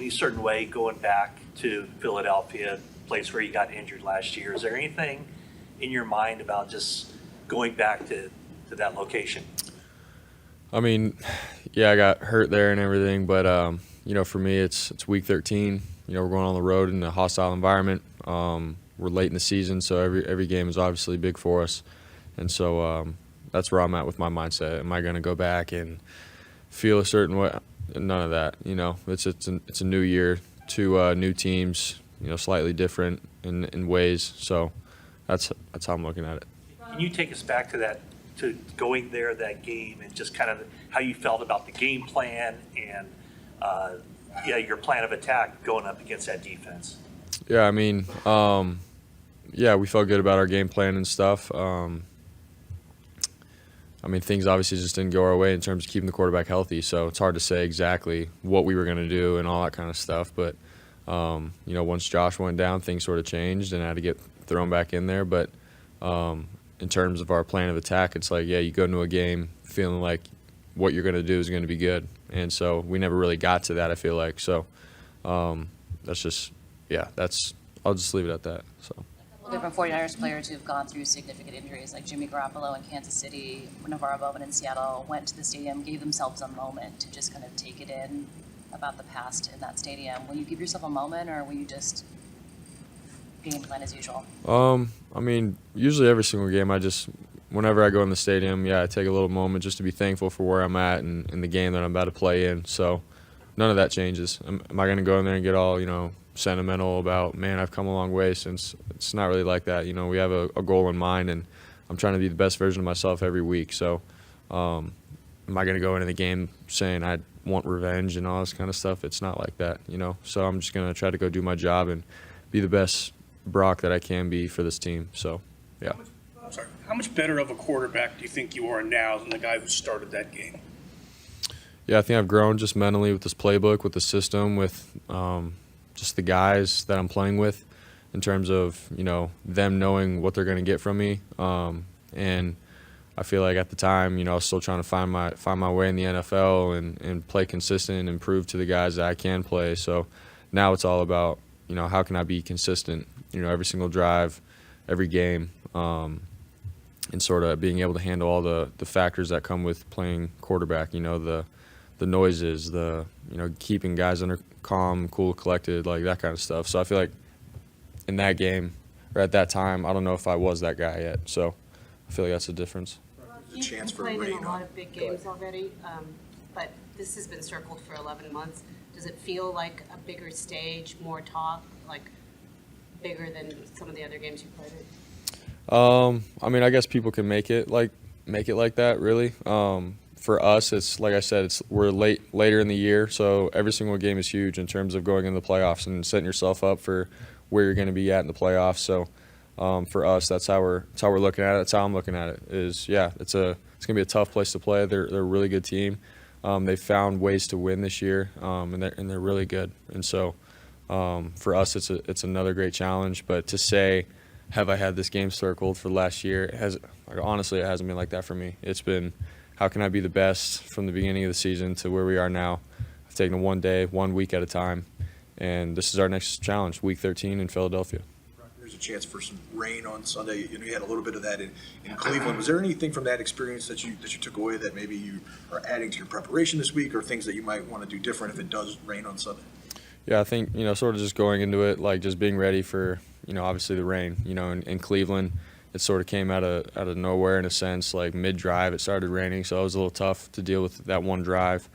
any certain way going back to Philadelphia, place where you got injured last year? Is there anything in your mind about just going back to that location? I mean, yeah, I got hurt there and everything, but for me, it's week 13. We're going on the road in a hostile environment. We're late in the season, so every game is obviously big for us, and so that's where I'm at with my mindset. Am I going to go back and feel a certain way? None of that. It's a new year, two new teams. Slightly different in ways. So that's how I'm looking at it. Can you take us back to that, to going there, that game, and just kind of how you felt about the game plan and your plan of attack going up against that defense? Yeah, I mean, we felt good about our game plan and stuff. Things obviously just didn't go our way in terms of keeping the quarterback healthy, so it's hard to say exactly what we were going to do and all that kind of stuff. But, once Josh went down, things sort of changed and I had to get thrown back in there. But in terms of our plan of attack, it's like, you go into a game feeling like what you're going to do is going to be good. And so we never really got to that, I feel like. So that's just, I'll just leave it at that. So. Different 49ers players who've gone through significant injuries, like Jimmy Garoppolo in Kansas City, Navarro Bowman in Seattle, went to the stadium, gave themselves a moment to just kind of take it in about the past in that stadium. Will you give yourself a moment, or will you just game plan as usual? Usually every single game, whenever I go in the stadium, I take a little moment just to be thankful for where I'm at and the game that I'm about to play in. So none of that changes. Am I going to go in there and get all, sentimental about, man, I've come a long way since? It's not really like that. We have a goal in mind, and I'm trying to be the best version of myself every week. So am I going to go into the game saying I want revenge and all this kind of stuff? It's not like that, So I'm just going to try to go do my job and be the best Brock that I can be for this team. So, yeah. How much better of a quarterback do you think you are now than the guy who started that game? Yeah, I think I've grown just mentally with this playbook, with the system, with just the guys that I'm playing with in terms of, them knowing what they're going to get from me. And I feel like at the time, I was still trying to find my way in the NFL and play consistent and prove to the guys that I can play. So now it's all about, how can I be consistent, every single drive, every game, and sort of being able to handle all the factors that come with playing quarterback, the noises, keeping guys under calm, cool, collected, like that kind of stuff. So I feel like in that game or at that time, I don't know if I was that guy yet. So I feel like that's the difference. You've played in a lot of big games already, but this has been circled for 11 months. Does it feel like a bigger stage, more talk, like bigger than some of the other games you played in? I guess people can make it like that, really. For us, it's like I said, we're later in the year, so every single game is huge in terms of going into the playoffs and setting yourself up for where you're going to be at in the playoffs. So for us, that's how we're looking at it. That's how I'm looking at it. It's going to be a tough place to play. They're a really good team. They've found ways to win this year, and they're really good. And so for us, it's another great challenge. But to say, have I had this game circled for last year? Honestly, it hasn't been like that for me. It's been, how can I be the best from the beginning of the season to where we are now? I've taken it one day, 1 week at a time, and this is our next challenge, Week 13 in Philadelphia. There's a chance for some rain on Sunday. You had a little bit of that in Cleveland. Was there anything from that experience that you took away that maybe you are adding to your preparation this week, or things that you might want to do different if it does rain on Sunday? Yeah, I think, sort of just going into it, like just being ready for, obviously the rain. In Cleveland, it sort of came out of nowhere in a sense, like mid-drive it started raining, so it was a little tough to deal with that one drive.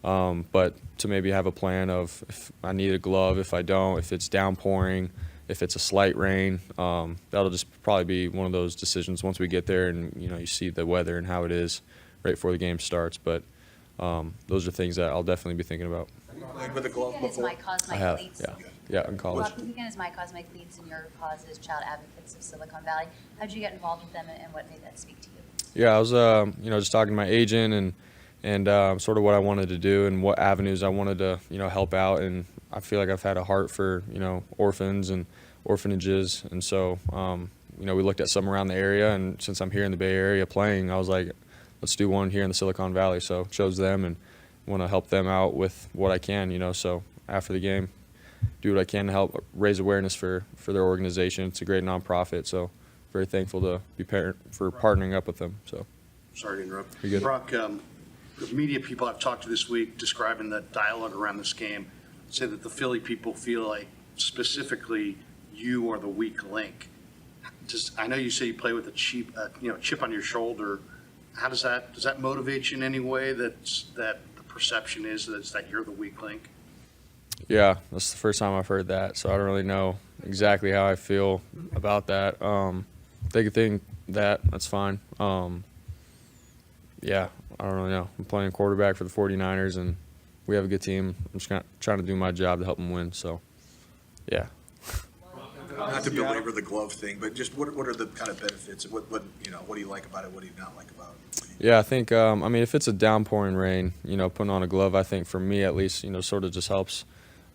But to maybe have a plan of if I need a glove, if I don't, if it's downpouring, if it's a slight rain, that'll just probably be one of those decisions once we get there and, you see the weather and how it is right before the game starts. But those are things that I'll definitely be thinking about. Played with a glove before? I have, yeah, in college. Well, weekend is My Cosmic Cleats, and your cause is Child Advocates of Silicon Valley. How did you get involved with them, and what made that speak to you? Yeah, I was, just talking to my agent and sort of what I wanted to do and what avenues I wanted to, help out. And I feel like I've had a heart for, orphans and orphanages. And so, we looked at some around the area. And since I'm here in the Bay Area playing, I was like, let's do one here in the Silicon Valley. So chose them and want to help them out with what I can, So after the game, do what I can to help raise awareness for their organization. It's a great nonprofit, so very thankful to be for partnering up with them. So. Sorry to interrupt. You're good. Brock, the media people I've talked to this week describing the dialogue around this game say that the Philly people feel like specifically you are the weak link. I know you say you play with a chip on your shoulder. How does that motivate you in any way? That the perception is that you're the weak link. Yeah, that's the first time I've heard that, so I don't really know exactly how I feel about that. They could think that, that's fine. Yeah, I don't really know. I'm playing quarterback for the 49ers, and we have a good team. I'm just trying to do my job to help them win, so yeah. Not to belabor the glove thing, but just what are the kind of benefits? What do you like about it? What do you not like about it? Yeah, I think, I mean, if it's a downpouring rain, putting on a glove, I think for me at least, sort of just helps.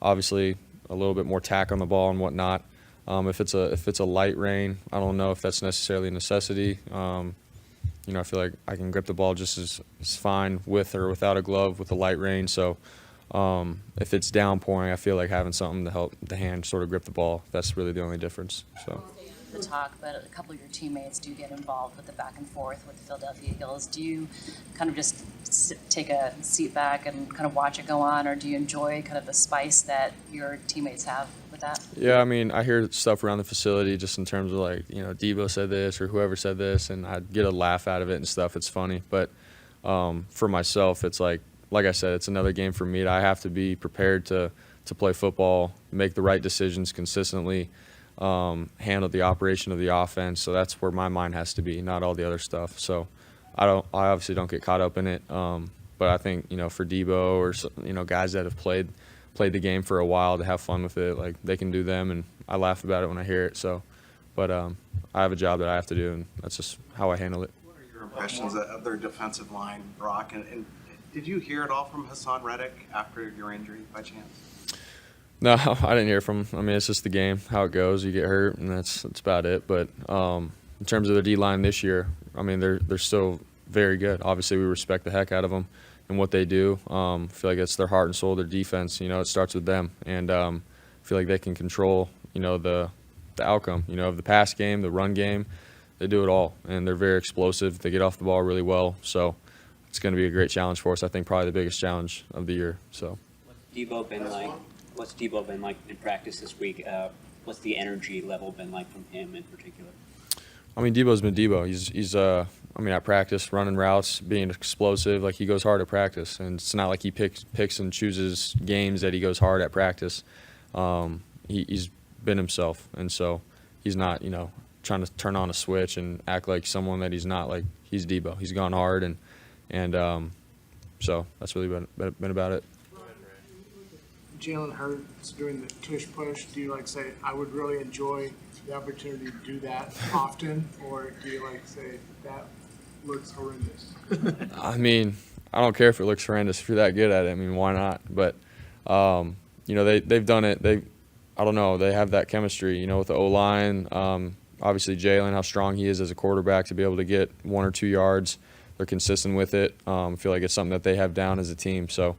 Obviously, a little bit more tack on the ball and whatnot. If it's a light rain, I don't know if that's necessarily a necessity. I feel like I can grip the ball just as fine with or without a glove with a light rain. So if it's downpouring, I feel like having something to help the hand sort of grip the ball. That's really the only difference. So. The talk, but a couple of your teammates do get involved with the back and forth with the Philadelphia Eagles. Do you kind of just take a seat back and kind of watch it go on, or do you enjoy kind of the spice that your teammates have with that? Yeah, I mean, I hear stuff around the facility just in terms of like, Debo said this or whoever said this, and I get a laugh out of it and stuff. It's funny, but for myself, it's like I said, it's another game for me. I have to be prepared to play football, make the right decisions consistently. Handle the operation of the offense, so that's where my mind has to be, not all the other stuff. So I obviously don't get caught up in it, but I think for Debo or guys that have played the game for a while to have fun with it, like they can do them, and I laugh about it when I hear it. So, but I have a job that I have to do, and that's just how I handle it. What are your impressions of their defensive line, Brock? And did you hear it all from Hassan Reddick after your injury by chance? No, I didn't hear from him. I mean, it's just the game, how it goes. You get hurt, and that's about it. But in terms of the D-line this year, I mean, they're still very good. Obviously, we respect the heck out of them and what they do. I feel like it's their heart and soul, their defense. It starts with them. And I feel like they can control, the outcome, of the pass game, the run game. They do it all, and they're very explosive. They get off the ball really well. So it's going to be a great challenge for us. I think probably the biggest challenge of the year. So. What's Debo been like in practice this week? What's the energy level been like from him in particular? I mean, Debo's been Debo. He's at practice, running routes, being explosive. Like, he goes hard at practice, and it's not like he picks and chooses games that he goes hard at practice. He's been himself, and so he's not, trying to turn on a switch and act like someone that he's not. Like, he's Debo. He's gone hard, and so that's really been about it. Jalen Hurts doing the tush push, do you say, I would really enjoy the opportunity to do that often, or do you say that looks horrendous? I mean, I don't care if it looks horrendous if you're that good at it. I mean, why not? But they've done it. I don't know. They have that chemistry, with the O-line. Obviously, Jalen, how strong he is as a quarterback to be able to get 1 or 2 yards. They're consistent with it. I feel like it's something that they have down as a team. So.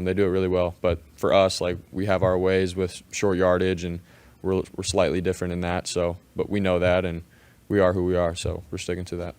They do it really well, but for us, we have our ways with short yardage, and we're slightly different in that. So, but we know that, and we are who we are, so we're sticking to that.